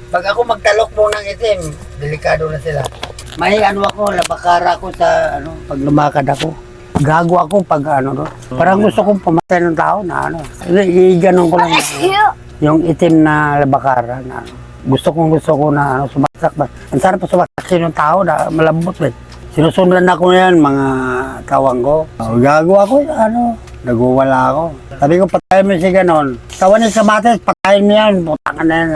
Pag ako magtalok mo ng itim, delikado na sila. May ano ako, labakara ako sa ano, pag lumakad ako. Gago ako pag ano, no? Parang gusto kong pumatay ng tao na ano. Iganon ko lang yung itim na labakara na ano. Gusto ko na ano, sumasak ba. Ang sarap pa sumasak yung tao na malambot eh. Sinusundan ako yan, mga kawang ko. Gago ako, ano, naguwala ako. Sabi ko, patayin mo si ganon. Tawan niya sa matis, patayin mo yan. Putangan na yan.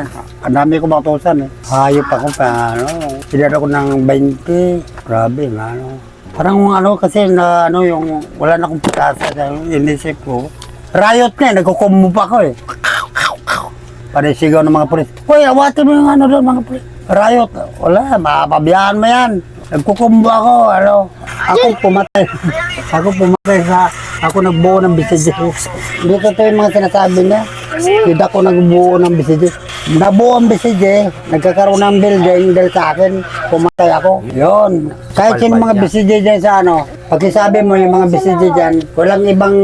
Ang dami ko matusan eh. Hayop ako pa, ano. Sinad ako ng 20. Grabe, ano. Parang ano kasi na ano yung wala na akong putasa sa inisip ko. Riot na eh, nagkukumbo pa ako eh. Para sigaw ng mga pulis. Uy, awatin mo yung ano doon mga pulis. Riot, wala, mapapabiyahan mo yan. Nagkukumbo ako, ano. Ako pumatay. Ako nagbuo ng BCG. Hindi ko ito yung mga sinasabi niya. Hindi ako nagbuo ng BCG. Nabuo ang BCG, nagkakaroon ng building dahil sa akin, pumatay ako. Yun. Kahit sino mga BCG dyan sa ano, pagkisabi mo yung mga BCG dyan, walang ibang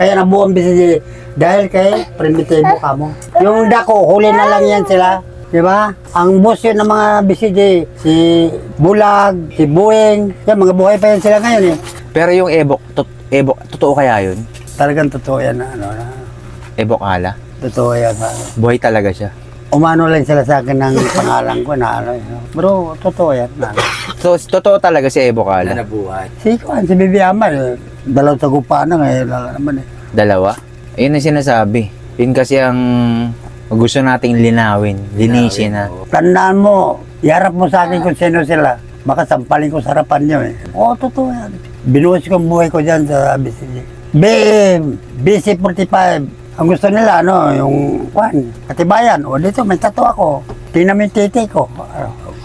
kaya nabuo ang BCG dahil kay Primitibo ka mo. Yung dako, huli na lang yan sila. Diba? Ang boss yun ng mga BCG, si Bulag, si Bueng, yan, mga buhay pa yan sila ngayon eh. Pero yung Ebok, totoo kaya yun? Talagang totoo yan na ano na. Ebok Ala? Totoo yan. Buhay talaga siya. Umano lang sila sa akin ng pangalan ko na ano. Bro, totoo yan. Na, ano. So, totoo talaga si Ebok Ala? Si Kuan, si Bibi Amal, dalaw tagupaan na ngayon naman eh. Dalawa? Ayun ang sinasabi. Yun kasi ang gusto nating linawin, linisin na. Tandaan mo, iharap mo sa akin kung sino sila. Baka sampalin ko sa harapan nyo eh. Oo, totoo yan. Binuhos ko ang buhay ko dyan sa BCG. BC45. Ang gusto nila, ano, yung Kuan, Katibayan. O dito, may tattoo ako. Tingnan mo yung titi ko.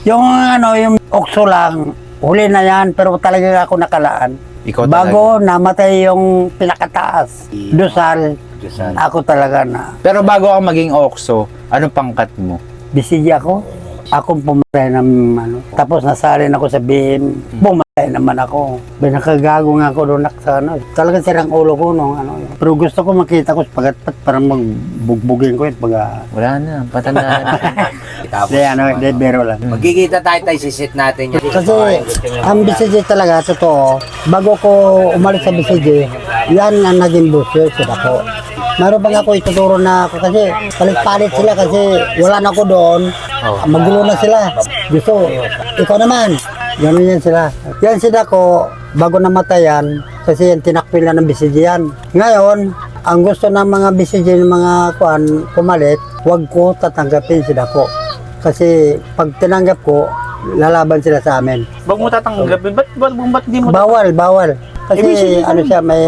Yung ano, yung okso lang, huli na yan, pero talaga ako nakalaan. Ikaw Bago namatay yung pinakataas, Dusal, ako talaga na. Pero bago ako maging Okso, anong pangkat mo? BCG ako. Akong pumatay ng ano. Tapos nasalin ako sa BM. Pumatay naman ako. Nakagago nga ako doon sa ano. Talagang sirang ulo ko nung ano. Pero gusto ko makita ko pagatpat parang magbugbugin ko yun pag... Wala na, patanda na. Hindi ano, hindi biro lang. Magkikita tayo, sisit natin yun. Kasi ang BCG talaga, totoo. Bago ko umalis sa BCG, yan ang naging busyo sa ako. Meron pang ako ituturo na ako kasi palit-palit sila kasi wala na ako doon. Magulo na sila. Gusto, ikaw naman. Gano'n yan sila. Yan sila ko, bago namatayan, kasi yan tinakpil na ng BCG yan. Ngayon, ang gusto ng mga BCG ng mga kuan pumalit, wag ko tatanggapin sila ko. Kasi pag tinanggap ko, lalaban sila sa amin. Wag mo tatanggapin. Ba't di mo Bawal. Kasi ano siya, may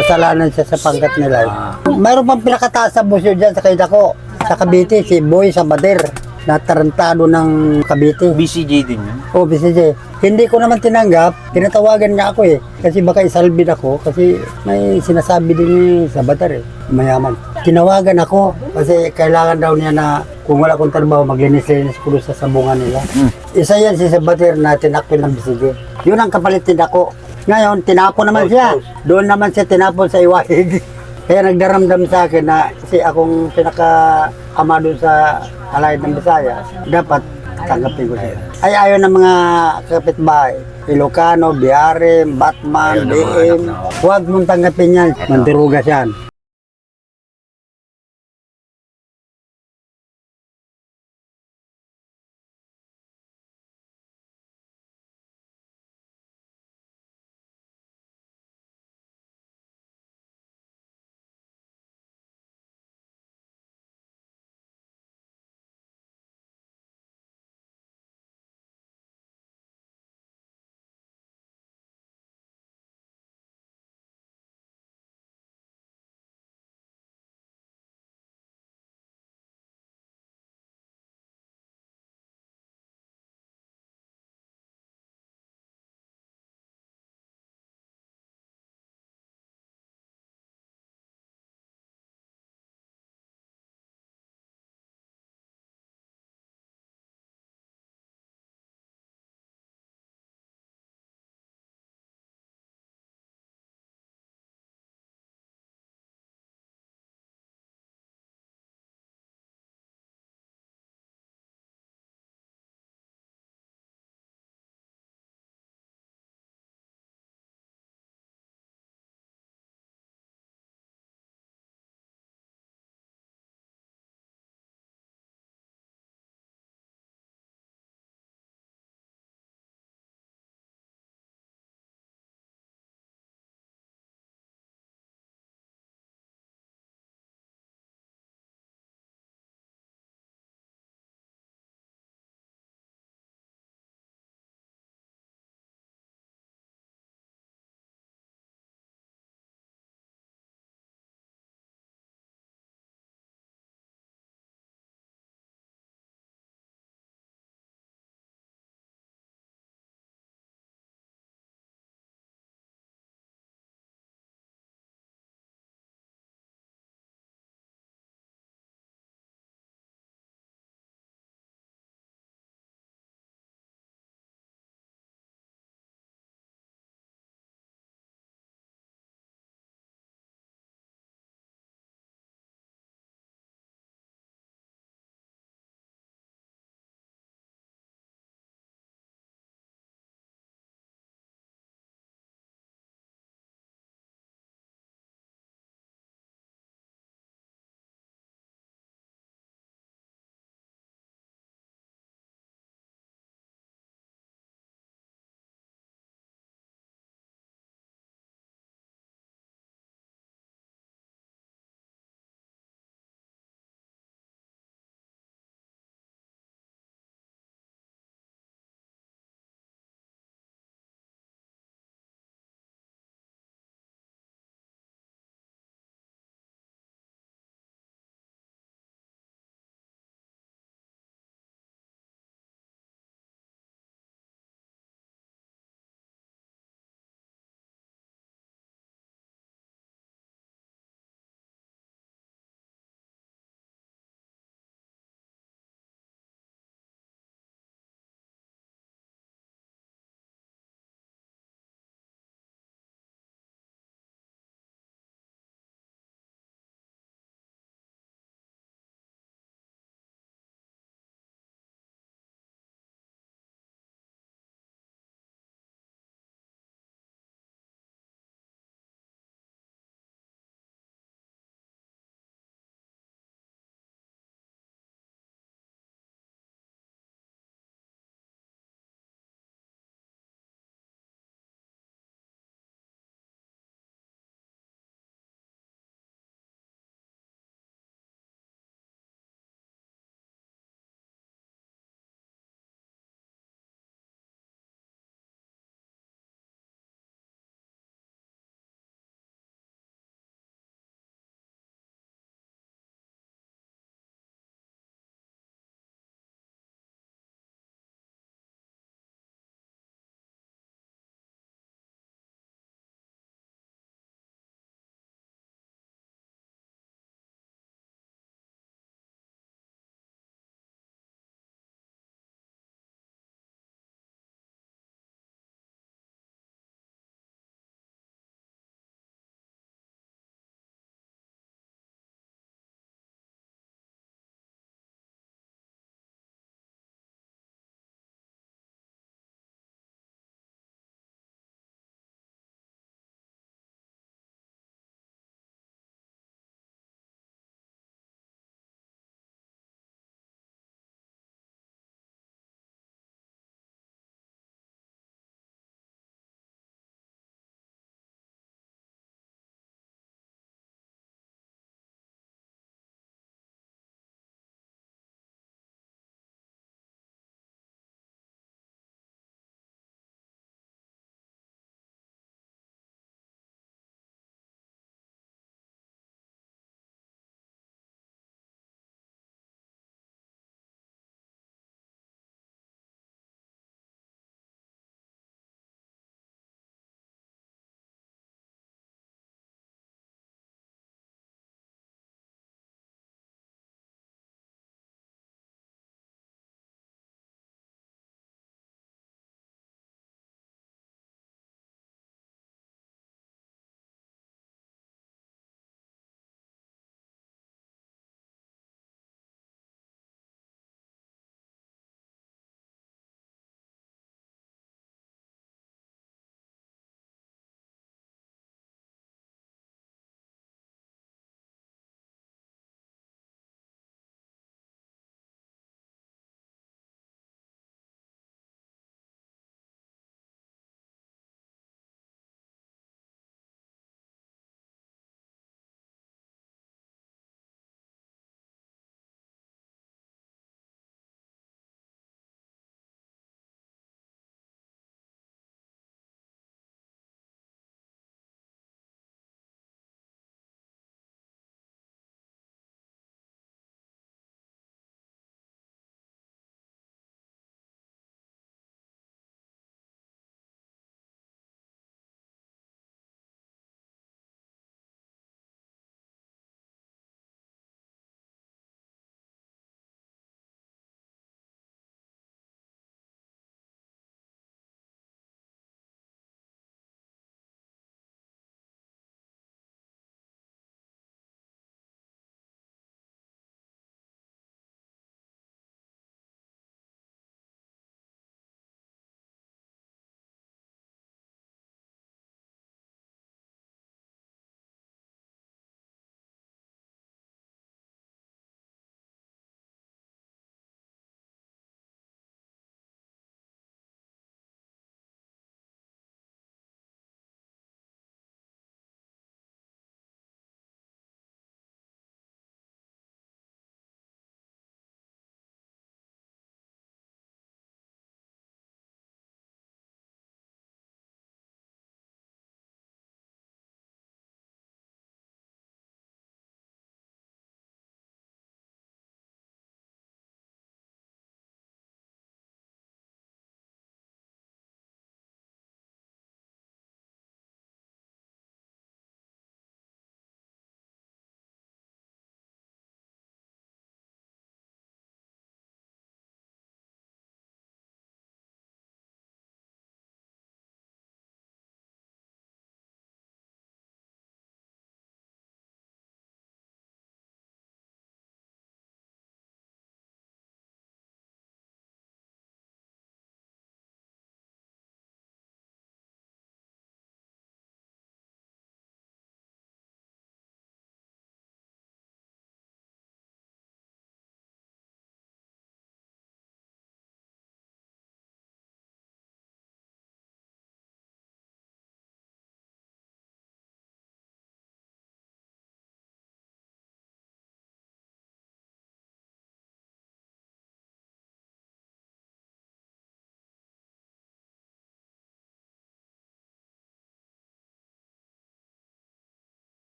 kasalanan siya sa pangkat nila. Mayroon pang pinakataas sa busyo dyan sa kaida ko. Sa Cavite, si Boy Sabater. Natarantado ng Cavite. BCG din yun? O, BCJ. Hindi ko naman tinanggap. Tinatawagan niya ako eh. Kasi baka isalbid ako. Kasi may sinasabi din ni Sabater eh. Mayaman. Tinawagan ako. Kasi kailangan daw niya na kung wala akong trabaho, maglinis-linis ko sa sabungan nila. Isa yan si Sabater na tinakpil ng BCJ. Yun ang kapalitin ako. Ngayon, tinapon naman siya. Doon naman siya tinapon sa Iwahig. Kaya nagdaramdam sa akin na kasi akong pinaka-ama doon sa Alayad ng Bisaya, dapat tanggapin ko siya. Ay ayaw ng mga kapitbahay. Ilocano, Biare, Batman, BM. Huwag mong tanggapin yan. Mantirugas yan.